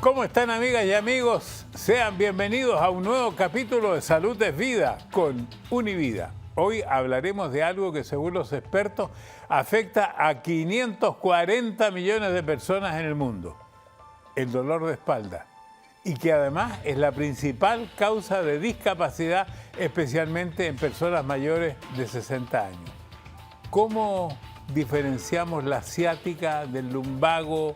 ¿Cómo están, amigas y amigos? Sean bienvenidos a un nuevo capítulo de Salud es Vida con Univida. Hoy hablaremos de algo que, según los expertos, afecta a 540 millones de personas en el mundo: el dolor de espalda, y que además es la principal causa de discapacidad, especialmente en personas mayores de 60 años. ¿Cómo diferenciamos la ciática del lumbago,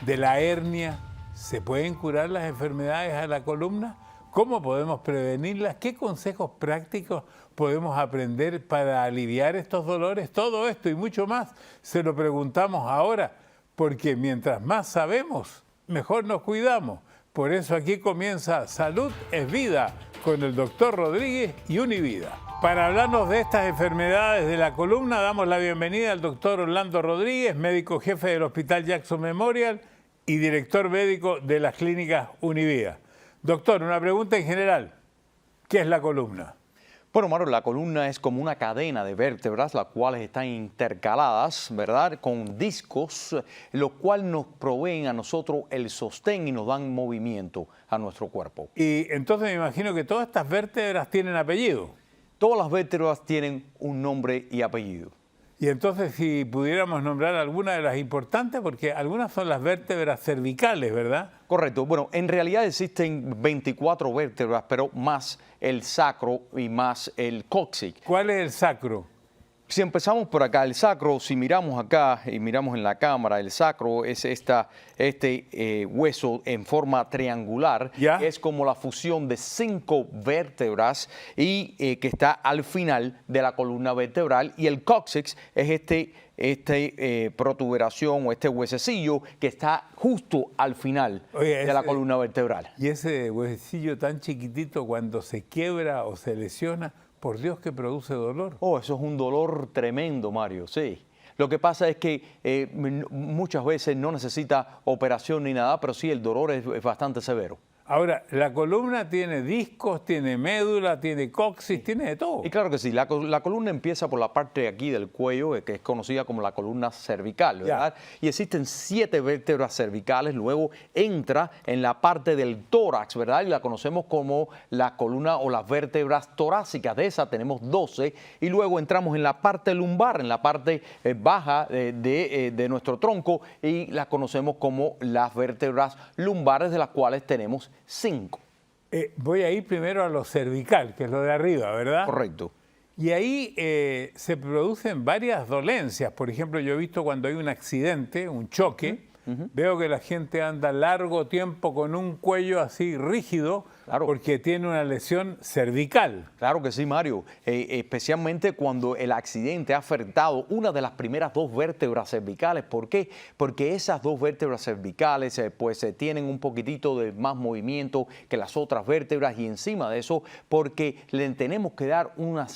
de la hernia? ¿Se pueden curar las enfermedades a la columna? ¿Cómo podemos prevenirlas? ¿Qué consejos prácticos podemos aprender para aliviar estos dolores? Todo esto y mucho más se lo preguntamos ahora, porque mientras más sabemos, mejor nos cuidamos. Por eso aquí comienza Salud es Vida con el Dr. Rodríguez y Univida. Para hablarnos de estas enfermedades de la columna, damos la bienvenida al Dr. Orlando Rodríguez, médico jefe del Hospital Jackson Memorial y director médico de las clínicas Univida. Doctor, una pregunta en general: ¿qué es la columna? Bueno, Mario, la columna es como una cadena de vértebras, las cuales están intercaladas, ¿verdad?, con discos, los cuales nos proveen a nosotros el sostén y nos dan movimiento a nuestro cuerpo. Y entonces me imagino que todas estas vértebras tienen apellido. Todas las vértebras tienen un nombre y apellido. Y entonces, si pudiéramos nombrar algunas de las importantes, porque algunas son las vértebras cervicales, ¿verdad? Correcto. Bueno, en realidad existen 24 vértebras, pero más el sacro y más el cóccix. ¿Cuál es el sacro? Si empezamos por acá, el sacro, si miramos acá y miramos en la cámara, el sacro es este hueso en forma triangular, ¿Ya? que es como la fusión de 5 vértebras y que está al final de la columna vertebral, y el cóccix es protuberación o este huesecillo que está justo al final de la columna vertebral. Y ese huesecillo tan chiquitito, cuando se quiebra o se lesiona, por Dios que produce dolor. Oh, eso es un dolor tremendo, Mario, sí. Lo que pasa es que muchas veces no necesita operación ni nada, pero sí el dolor es bastante severo. Ahora, la columna tiene discos, tiene médula, tiene coxis, tiene de todo. Y claro que sí, la columna empieza por la parte de aquí del cuello, que es conocida como la columna cervical, ¿verdad? Y existen 7 vértebras cervicales, luego entra en la parte del tórax, ¿verdad? Y la conocemos como la columna o las vértebras torácicas, de esa tenemos 12, y luego entramos en la parte lumbar, en la parte baja de nuestro tronco, y la conocemos como las vértebras lumbares, de las cuales tenemos 5. Voy a ir primero a lo cervical, que es lo de arriba, ¿verdad? Correcto. Y ahí se producen varias dolencias. Por ejemplo, yo he visto cuando hay un accidente, un choque, veo que la gente anda largo tiempo con un cuello así rígido, claro, porque tiene una lesión cervical. Claro que sí, Mario. Especialmente cuando el accidente ha afectado una de las primeras 2 vértebras cervicales. ¿Por qué? Porque esas 2 vértebras cervicales tienen un poquitito de más movimiento que las otras vértebras, y encima de eso, porque le tenemos que dar una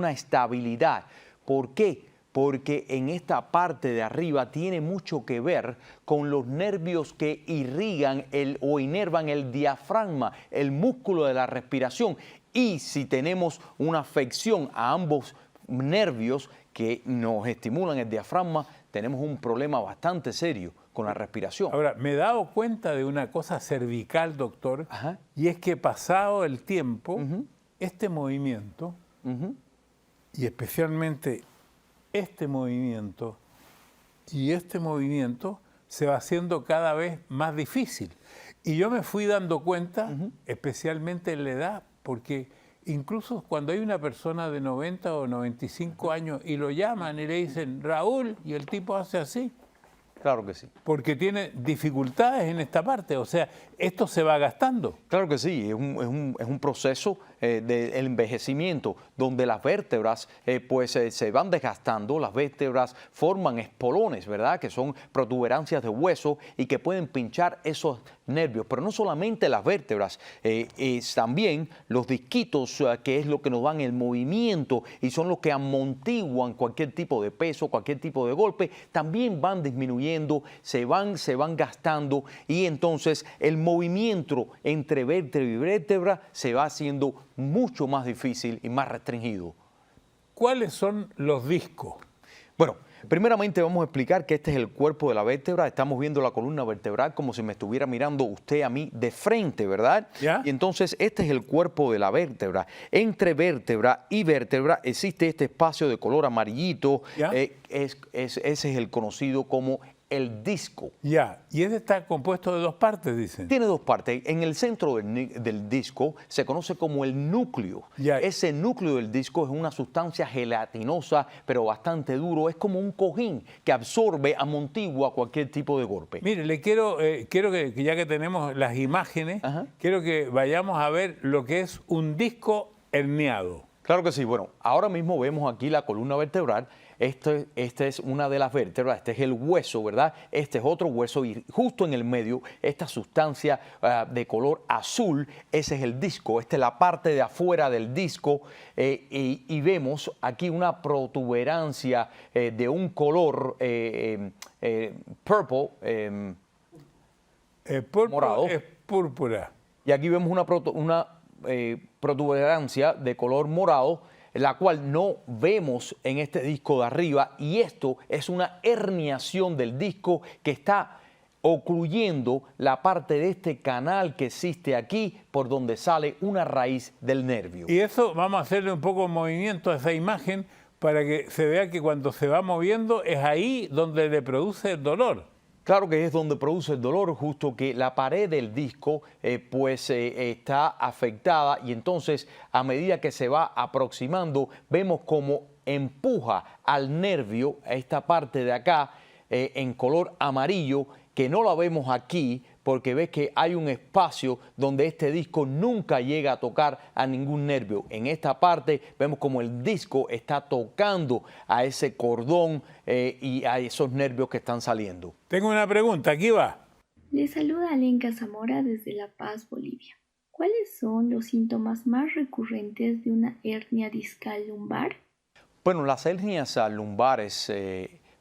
estabilidad. ¿Por qué? Porque en esta parte de arriba tiene mucho que ver con los nervios que irrigan o inervan el diafragma, el músculo de la respiración. Y si tenemos una afección a ambos nervios que nos estimulan el diafragma, tenemos un problema bastante serio con la respiración. Ahora, me he dado cuenta de una cosa cervical, doctor, y es que pasado el tiempo, este movimiento, y especialmente este movimiento y este movimiento, se va haciendo cada vez más difícil. Y yo me fui dando cuenta, especialmente en la edad, porque incluso cuando hay una persona de 90 o 95 años y lo llaman y le dicen, Raúl, y el tipo hace así. Claro que sí. Porque tiene dificultades en esta parte, o sea, esto se va gastando. Claro que sí, es un proceso de envejecimiento donde las vértebras se van desgastando, las vértebras forman espolones, ¿verdad?, que son protuberancias de hueso y que pueden pinchar esos nervios. Pero no solamente las vértebras, es también los disquitos, que es lo que nos dan el movimiento y son los que amortiguan cualquier tipo de peso, cualquier tipo de golpe, también van disminuyendo, se van gastando, y entonces el movimiento entre vértebra y vértebra se va haciendo mucho más difícil y más restringido. ¿Cuáles son los discos? Bueno, Primeramente vamos a explicar que este es el cuerpo de la vértebra. Estamos viendo la columna vertebral como si me estuviera mirando usted a mí de frente, ¿verdad? ¿Ya? Y entonces este es el cuerpo de la vértebra. Entre vértebra y vértebra existe este espacio de color amarillito. ¿Ya? Ese es el conocido como el disco. Ya, y ese está compuesto de dos partes, dicen. Tiene dos partes. En el centro del disco se conoce como el núcleo. Ya. Ese núcleo del disco es una sustancia gelatinosa, pero bastante duro. Es como un cojín que absorbe, amontigua cualquier tipo de golpe. Mire, le quiero que ya que tenemos las imágenes, Ajá. quiero que vayamos a ver lo que es un disco herniado. Claro que sí. Bueno, ahora mismo vemos aquí la columna vertebral. Esta es una de las vértebras, este es el hueso, ¿verdad? Este es otro hueso y justo en el medio, esta sustancia de color azul, ese es el disco, esta es la parte de afuera del disco y vemos aquí una protuberancia de un color purple, morado. Es púrpura. Y aquí vemos una protuberancia de color morado, la cual no vemos en este disco de arriba, y esto es una herniación del disco que está ocluyendo la parte de este canal que existe aquí por donde sale una raíz del nervio. Y eso vamos a hacerle un poco de movimiento a esa imagen para que se vea que cuando se va moviendo es ahí donde le produce el dolor. Claro que es donde produce el dolor, justo que la pared del disco está afectada, y entonces a medida que se va aproximando vemos como empuja al nervio a esta parte de acá en color amarillo, que no la vemos aquí porque ves que hay un espacio donde este disco nunca llega a tocar a ningún nervio. En esta parte vemos como el disco está tocando a ese cordón y a esos nervios que están saliendo. Tengo una pregunta, aquí va. Le saluda Alenka Zamora desde La Paz, Bolivia. ¿Cuáles son los síntomas más recurrentes de una hernia discal lumbar? Bueno, las hernias lumbares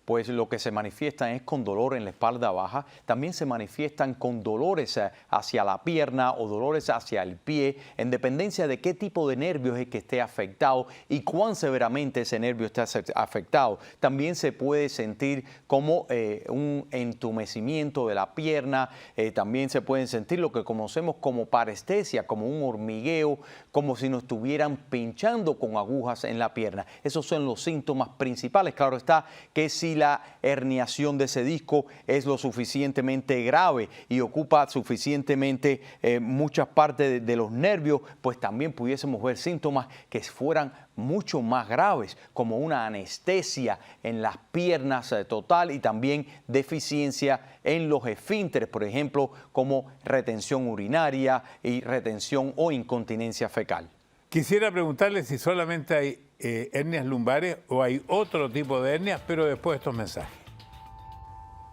pues lo que se manifiestan es con dolor en la espalda baja, también se manifiestan con dolores hacia la pierna o dolores hacia el pie, en dependencia de qué tipo de nervios es que esté afectado y cuán severamente ese nervio está afectado. También se puede sentir como un entumecimiento de la pierna, también se pueden sentir lo que conocemos como parestesia, como un hormigueo, como si nos estuvieran pinchando con agujas en la pierna. Esos son los síntomas principales. Claro está que si la herniación de ese disco es lo suficientemente grave y ocupa suficientemente muchas partes de los nervios, pues también pudiésemos ver síntomas que fueran mucho más graves, como una anestesia en las piernas total y también deficiencia en los esfínteres, por ejemplo, como retención urinaria y retención o incontinencia fecal. Quisiera preguntarle si solamente hay hernias lumbares o hay otro tipo de hernias, pero después de estos mensajes.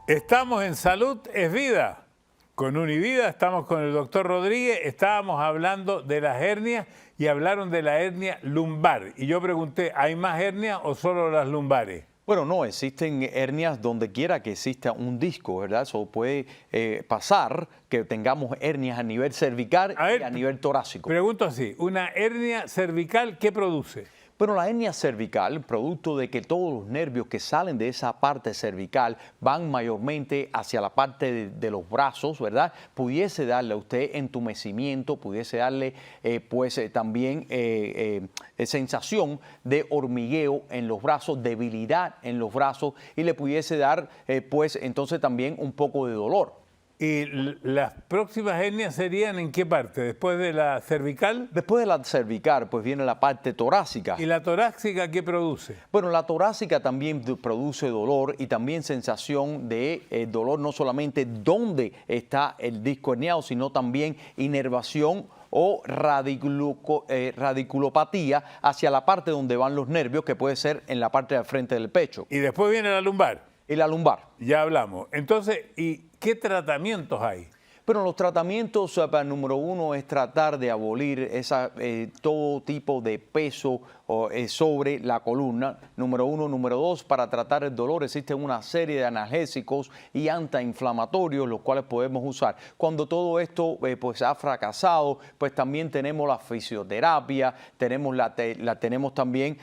Estamos en Salud es Vida. Con Univida estamos con el doctor Rodríguez, estábamos hablando de las hernias y hablaron de la hernia lumbar. Y yo pregunté, ¿hay más hernias o solo las lumbares? Bueno, no, existen hernias donde quiera que exista un disco, ¿verdad? Eso puede pasar que tengamos hernias a nivel cervical y a nivel torácico. Pregunto así, ¿una hernia cervical qué produce? Bueno, la hernia cervical, producto de que todos los nervios que salen de esa parte cervical van mayormente hacia la parte de los brazos, ¿verdad? Pudiese darle a usted entumecimiento, pudiese darle también sensación de hormigueo en los brazos, debilidad en los brazos y le pudiese dar entonces también un poco de dolor. ¿Y las próximas hernias serían en qué parte? ¿Después de la cervical? Después de la cervical, pues viene la parte torácica. ¿Y la torácica qué produce? Bueno, la torácica también produce dolor y también sensación de dolor, no solamente donde está el disco herniado, sino también inervación o radiculopatía hacia la parte donde van los nervios, que puede ser en la parte del frente del pecho. Y después viene la lumbar. Y la lumbar. Ya hablamos. Entonces, ¿y qué tratamientos hay? Pero los tratamientos, número uno, es tratar de abolir todo tipo de peso sobre la columna, número uno. Número dos, para tratar el dolor existen una serie de analgésicos y antiinflamatorios, los cuales podemos usar. Cuando todo esto pues ha fracasado, pues también tenemos la fisioterapia, tenemos también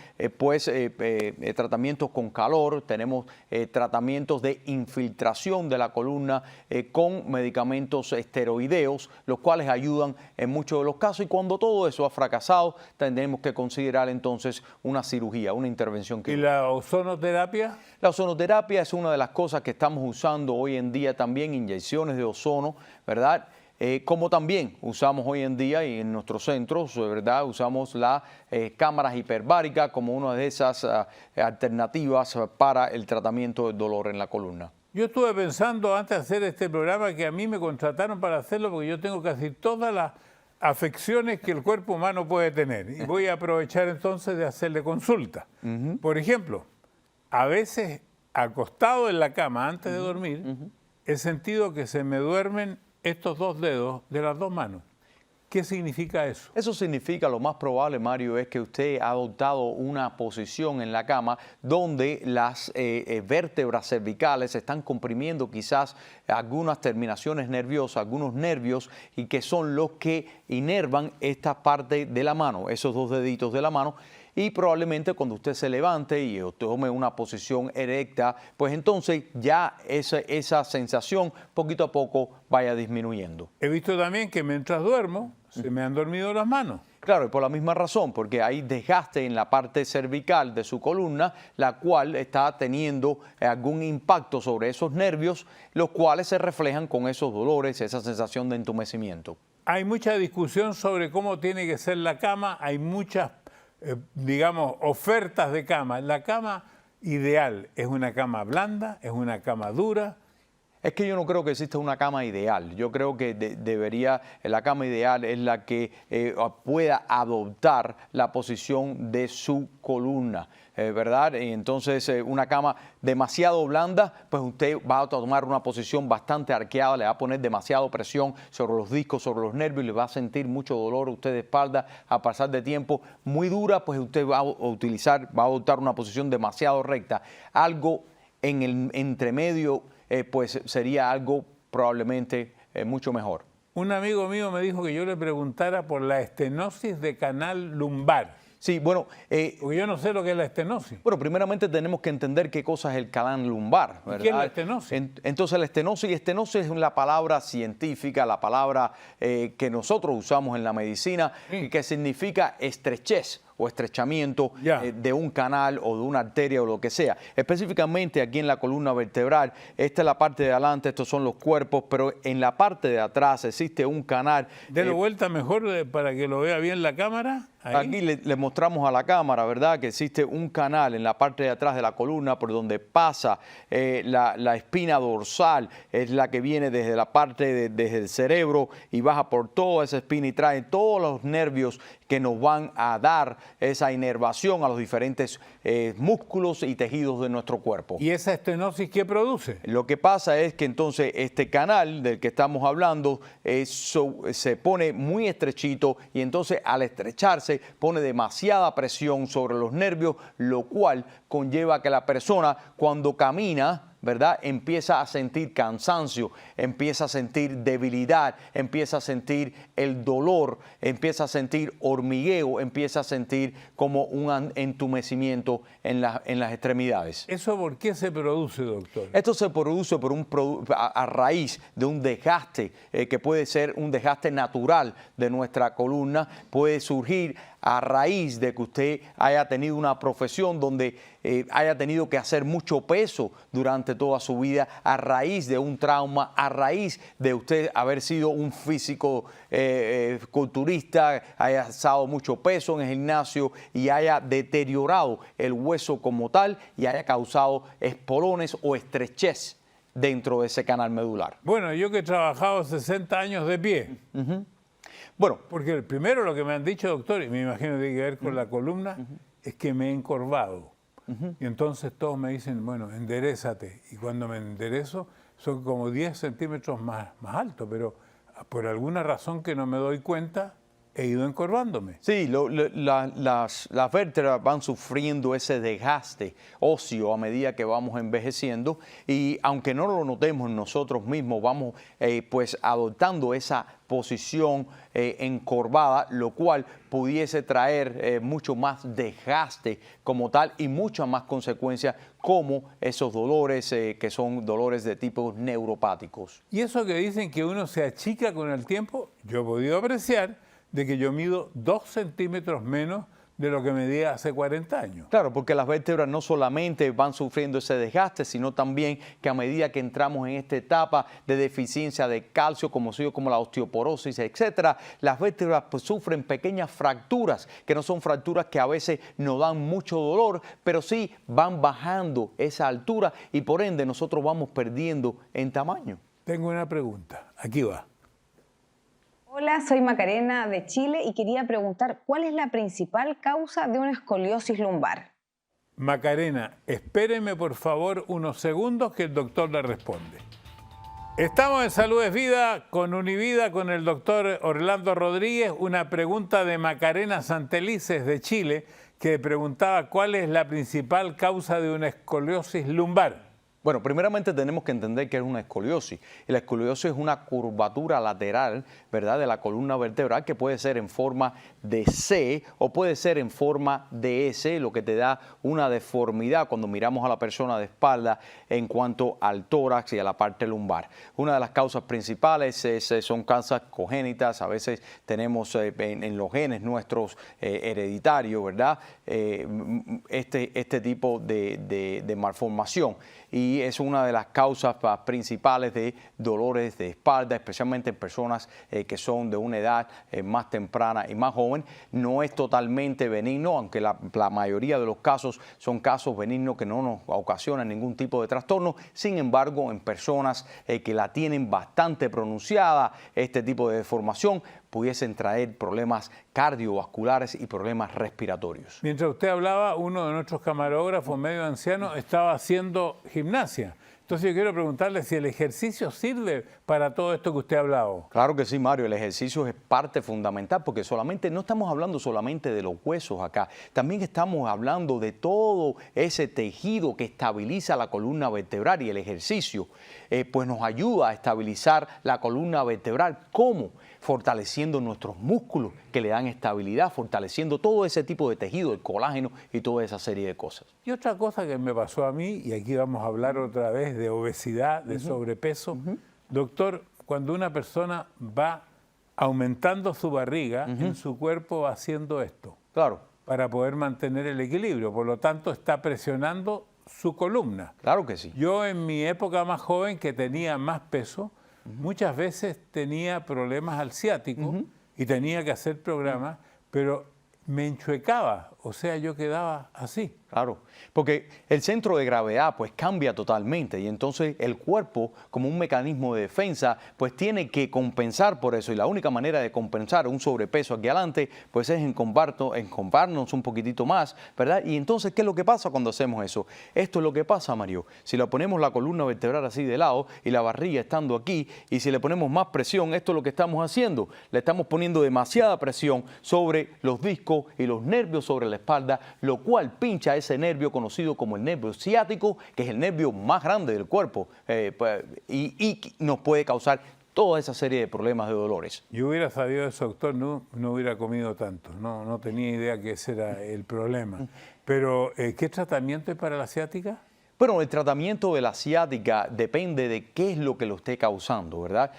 tratamientos con calor, tenemos tratamientos de infiltración de la columna con medicamentos esteroideos, los cuales ayudan en muchos de los casos, y cuando todo eso ha fracasado, tendremos que considerar entonces una cirugía, una intervención quirúrgica. ¿Y la ozonoterapia? La ozonoterapia es una de las cosas que estamos usando hoy en día también, inyecciones de ozono, ¿verdad? Como también usamos hoy en día y en nuestros centros, ¿verdad? Usamos las cámaras hiperbáricas como una de esas alternativas para el tratamiento del dolor en la columna. Yo estuve pensando antes de hacer este programa que a mí me contrataron para hacerlo porque yo tengo casi todas las afecciones que el cuerpo humano puede tener. Y voy a aprovechar entonces de hacerle consulta. Por ejemplo, a veces acostado en la cama antes de dormir, he sentido que se me duermen estos dos dedos de las dos manos. ¿Qué significa eso? Eso significa, lo más probable, Mario, es que usted ha adoptado una posición en la cama donde las vértebras cervicales están comprimiendo quizás algunas terminaciones nerviosas, algunos nervios, y que son los que inervan esta parte de la mano, esos dos deditos de la mano. Y probablemente cuando usted se levante y tome una posición erecta, pues entonces ya esa sensación poquito a poco vaya disminuyendo. He visto también que mientras duermo se me han dormido las manos. Claro, y por la misma razón, porque hay desgaste en la parte cervical de su columna, la cual está teniendo algún impacto sobre esos nervios, los cuales se reflejan con esos dolores, esa sensación de entumecimiento. Hay mucha discusión sobre cómo tiene que ser la cama, hay muchas digamos, ofertas de cama. La cama ideal es una cama blanda, es una cama dura. Es que yo no creo que exista una cama ideal. Yo creo que la cama ideal es la que pueda adoptar la posición de su columna, ¿verdad? Y entonces una cama demasiado blanda, pues usted va a tomar una posición bastante arqueada, le va a poner demasiada presión sobre los discos, sobre los nervios, y le va a sentir mucho dolor a usted de espalda a pasar de tiempo. Muy dura, pues usted va a adoptar una posición demasiado recta. Algo en el entremedio, pues sería algo probablemente mucho mejor. Un amigo mío me dijo que yo le preguntara por la estenosis de canal lumbar. Sí, bueno... porque yo no sé lo que es la estenosis. Bueno, primeramente tenemos que entender qué cosa es el canal lumbar, ¿verdad? ¿Qué es la estenosis? Entonces la estenosis es la palabra científica, la palabra que nosotros usamos en la medicina, Sí. que significa estrechez o estrechamiento de un canal o de una arteria o lo que sea. Específicamente aquí en la columna vertebral, esta es la parte de adelante, estos son los cuerpos, pero en la parte de atrás existe un canal. Dele vuelta mejor para que lo vea bien la cámara. Ahí. Aquí le mostramos a la cámara, ¿verdad?, que existe un canal en la parte de atrás de la columna por donde pasa la espina dorsal, es la que viene desde la parte desde el cerebro y baja por toda esa espina y trae todos los nervios que nos van a dar esa inervación a los diferentes músculos y tejidos de nuestro cuerpo. ¿Y esa estenosis qué produce? Lo que pasa es que entonces este canal del que estamos hablando se pone muy estrechito, y entonces al estrecharse pone demasiada presión sobre los nervios, lo cual conlleva que la persona cuando camina, ¿verdad?, empieza a sentir cansancio, empieza a sentir debilidad, empieza a sentir el dolor, empieza a sentir hormigueo, empieza a sentir como un entumecimiento en las extremidades. ¿Eso por qué se produce, doctor? Esto se produce a raíz de un desgaste que puede ser un desgaste natural de nuestra columna, puede surgir a raíz de que usted haya tenido una profesión donde haya tenido que hacer mucho peso durante toda su vida, a raíz de un trauma, a raíz de usted haber sido un físico culturista, haya alzado mucho peso en el gimnasio y haya deteriorado el hueso como tal y haya causado espolones o estrechez dentro de ese canal medular. Bueno, yo que he trabajado 60 años de pie. Bueno, porque primero lo que me han dicho, doctor, y me imagino que tiene que ver con la columna, es que me he encorvado. Y entonces todos me dicen, bueno, enderézate. Y cuando me enderezo son como 10 centímetros más alto, pero por alguna razón que no me doy cuenta, he ido encorvándome. Sí, las vértebras van sufriendo ese desgaste óseo a medida que vamos envejeciendo y aunque no lo notemos nosotros mismos, vamos pues adoptando esa posición encorvada, lo cual pudiese traer mucho más desgaste como tal y muchas más consecuencias como esos dolores que son dolores de tipo neuropáticos. Y eso que dicen que uno se achica con el tiempo, yo he podido apreciar de que yo mido 2 centímetros menos de lo que medía hace 40 años. Claro, porque las vértebras no solamente van sufriendo ese desgaste, sino también que a medida que entramos en esta etapa de deficiencia de calcio, como la osteoporosis, etcétera, las vértebras pues, sufren pequeñas fracturas, que no son fracturas que a veces nos dan mucho dolor, pero sí van bajando esa altura y por ende nosotros vamos perdiendo en tamaño. Tengo una pregunta, aquí va. Hola, soy Macarena de Chile y quería preguntar ¿cuál es la principal causa de una escoliosis lumbar? Macarena, espéreme por favor unos segundos que el doctor le responde. Estamos en Salud es Vida con Univida con el doctor Orlando Rodríguez. Una pregunta de Macarena Santelices de Chile que preguntaba cuál es la principal causa de una escoliosis lumbar. Bueno, primeramente tenemos que entender que es una escoliosis. Y la escoliosis es una curvatura lateral, ¿verdad?, de la columna vertebral que puede ser en forma de C o puede ser en forma de S, lo que te da una deformidad cuando miramos a la persona de espalda en cuanto al tórax y a la parte lumbar. Una de las causas principales son causas congénitas, a veces tenemos en los genes nuestros hereditarios, ¿verdad?, este tipo de malformación. Y es una de las causas principales de dolores de espalda, especialmente en personas que son de una edad más temprana y más joven. No es totalmente benigno, aunque la mayoría de los casos son casos benignos que no nos ocasionan ningún tipo de trastorno. Sin embargo, en personas que la tienen bastante pronunciada, este tipo de deformación, pudiesen traer problemas cardiovasculares y problemas respiratorios. Mientras usted hablaba, uno de nuestros camarógrafos medio anciano estaba haciendo gimnasia. Entonces yo quiero preguntarle si el ejercicio sirve para todo esto que usted ha hablado. Claro que sí, Mario, el ejercicio es parte fundamental porque no estamos hablando solamente de los huesos acá, también estamos hablando de todo ese tejido que estabiliza la columna vertebral y el ejercicio pues nos ayuda a estabilizar la columna vertebral. ¿Cómo? Fortaleciendo nuestros músculos que le dan estabilidad, fortaleciendo todo ese tipo de tejido, el colágeno y toda esa serie de cosas. Y otra cosa que me pasó a mí, y aquí vamos a hablar otra vez de obesidad, de sobrepeso. Doctor, cuando una persona va aumentando su barriga, en su cuerpo va haciendo esto. Claro. Para poder mantener el equilibrio. Por lo tanto, está presionando su columna. Claro que sí. Yo en mi época más joven, que tenía más peso, muchas veces tenía problemas al ciático y tenía que hacer programas, pero me enchuecaba, o sea, yo quedaba así. Claro, porque el centro de gravedad pues cambia totalmente y entonces el cuerpo como un mecanismo de defensa pues tiene que compensar por eso y la única manera de compensar un sobrepeso aquí adelante pues es encorvarnos un poquitito más, ¿verdad? Y entonces, ¿qué es lo que pasa cuando hacemos eso? Esto es lo que pasa, Mario, si le ponemos la columna vertebral así de lado y la barriga estando aquí y si le ponemos más presión, esto es lo que estamos haciendo, le estamos poniendo demasiada presión sobre los discos y los nervios sobre la espalda, lo cual pincha ese nervio conocido como el nervio ciático, que es el nervio más grande del cuerpo y nos puede causar toda esa serie de problemas de dolores. Yo hubiera sabido eso, doctor, no hubiera comido tanto, no tenía idea que ese era el problema. Pero, ¿qué tratamiento hay para la ciática? Bueno, el tratamiento de la ciática depende de qué es lo que lo esté causando, ¿verdad?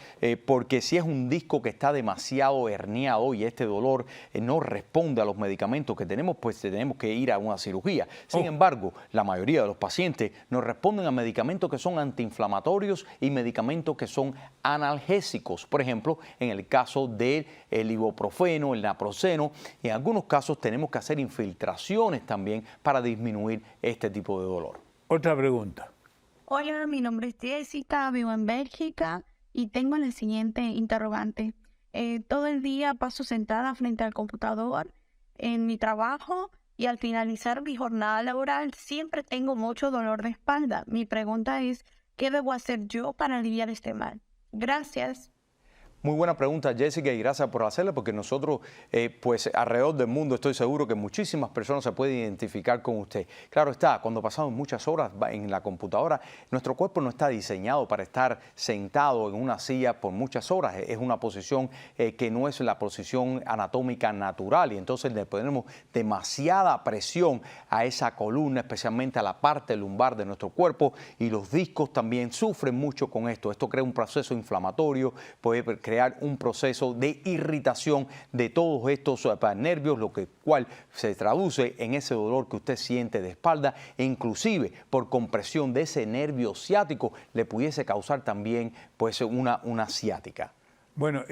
Porque si es un disco que está demasiado herniado y este dolor no responde a los medicamentos que tenemos, pues tenemos que ir a una cirugía. Sin embargo, la mayoría de los pacientes nos responden a medicamentos que son antiinflamatorios y medicamentos que son analgésicos. Por ejemplo, en el caso del ibuprofeno, el naproxeno, en algunos casos tenemos que hacer infiltraciones también para disminuir este tipo de dolor. Otra pregunta. Hola, mi nombre es Jessica, vivo en Bélgica y tengo la siguiente interrogante. Todo el día paso sentada frente al computador en mi trabajo y al finalizar mi jornada laboral siempre tengo mucho dolor de espalda. Mi pregunta es, ¿qué debo hacer yo para aliviar este mal? Gracias. Muy buena pregunta, Jessica, y gracias por hacerla, porque nosotros, pues alrededor del mundo, estoy seguro que muchísimas personas se pueden identificar con usted. Claro está, cuando pasamos muchas horas en la computadora, nuestro cuerpo no está diseñado para estar sentado en una silla por muchas horas. Es una posición que no es la posición anatómica natural, y entonces le ponemos demasiada presión a esa columna, especialmente a la parte lumbar de nuestro cuerpo, y los discos también sufren mucho con esto. Esto crea un proceso inflamatorio, puede crear un proceso de irritación de todos estos nervios, lo cual se traduce en ese dolor que usted siente de espalda, e inclusive por compresión de ese nervio ciático le pudiese causar también pues una ciática. Bueno,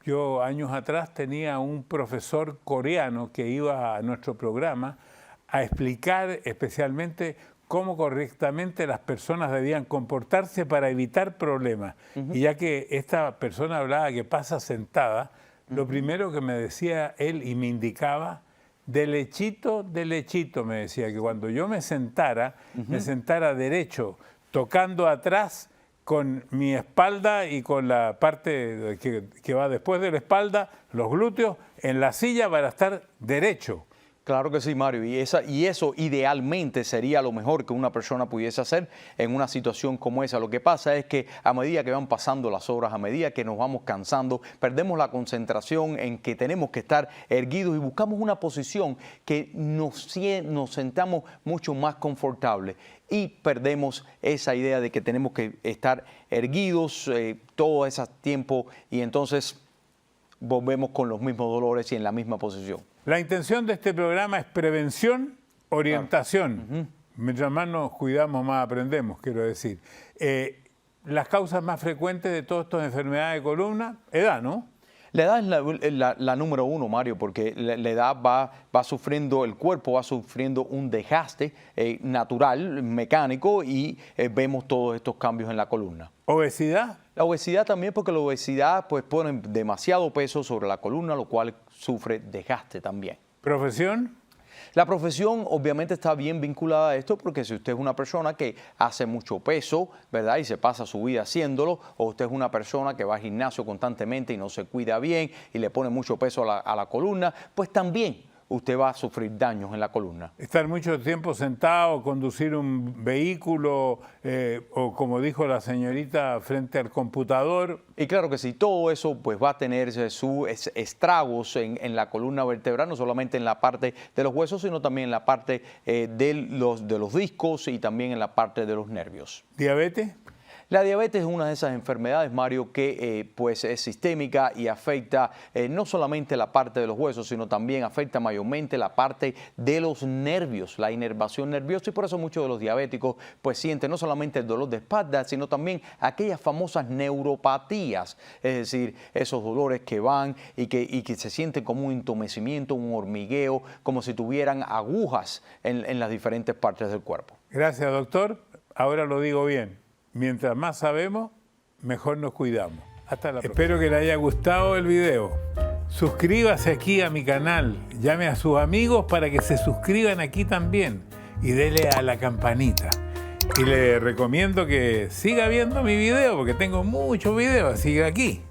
yo años atrás tenía un profesor coreano que iba a nuestro programa a explicar especialmente cómo correctamente las personas debían comportarse para evitar problemas. Y ya que esta persona hablaba que pasa sentada, lo primero que me decía él y me indicaba, de lechito, me decía, que cuando yo me sentara derecho, tocando atrás con mi espalda y con la parte que va después de la espalda, los glúteos, en la silla para estar derecho. Claro que sí, Mario, y eso idealmente sería lo mejor que una persona pudiese hacer en una situación como esa. Lo que pasa es que a medida que van pasando las horas, a medida que nos vamos cansando, perdemos la concentración en que tenemos que estar erguidos y buscamos una posición que nos sentamos mucho más confortable, y perdemos esa idea de que tenemos que estar erguidos todo ese tiempo, y entonces volvemos con los mismos dolores y en la misma posición. La intención de este programa es prevención, orientación. Mientras más nos cuidamos, más aprendemos, quiero decir. Las causas más frecuentes de todas estas enfermedades de columna, edad, ¿no? La edad es la número uno, Mario, porque la edad va sufriendo, el cuerpo va sufriendo un desgaste natural, mecánico, y vemos todos estos cambios en la columna. ¿Obesidad? La obesidad también, porque la obesidad pues pone demasiado peso sobre la columna, lo cual sufre desgaste también. ¿Profesión? La profesión obviamente está bien vinculada a esto, porque si usted es una persona que hace mucho peso, ¿verdad?, y se pasa su vida haciéndolo, o usted es una persona que va al gimnasio constantemente y no se cuida bien y le pone mucho peso a la columna, pues también usted va a sufrir daños en la columna. Estar mucho tiempo sentado, conducir un vehículo o, como dijo la señorita, frente al computador. Y claro que sí, todo eso pues va a tener sus estragos en la columna vertebral, no solamente en la parte de los huesos, sino también en la parte de los discos y también en la parte de los nervios. ¿Diabetes? La diabetes es una de esas enfermedades, Mario, que pues es sistémica y afecta no solamente la parte de los huesos, sino también afecta mayormente la parte de los nervios, la inervación nerviosa, y por eso muchos de los diabéticos pues sienten no solamente el dolor de espalda, sino también aquellas famosas neuropatías, es decir, esos dolores que van y que se sienten como un entumecimiento, un hormigueo, como si tuvieran agujas en las diferentes partes del cuerpo. Gracias, doctor. Ahora lo digo bien. Mientras más sabemos, mejor nos cuidamos. Hasta la próxima. Espero que le haya gustado el video. Suscríbase aquí a mi canal. Llame a sus amigos para que se suscriban aquí también. Y dele a la campanita. Y le recomiendo que siga viendo mi video, porque tengo muchos videos. Siga aquí.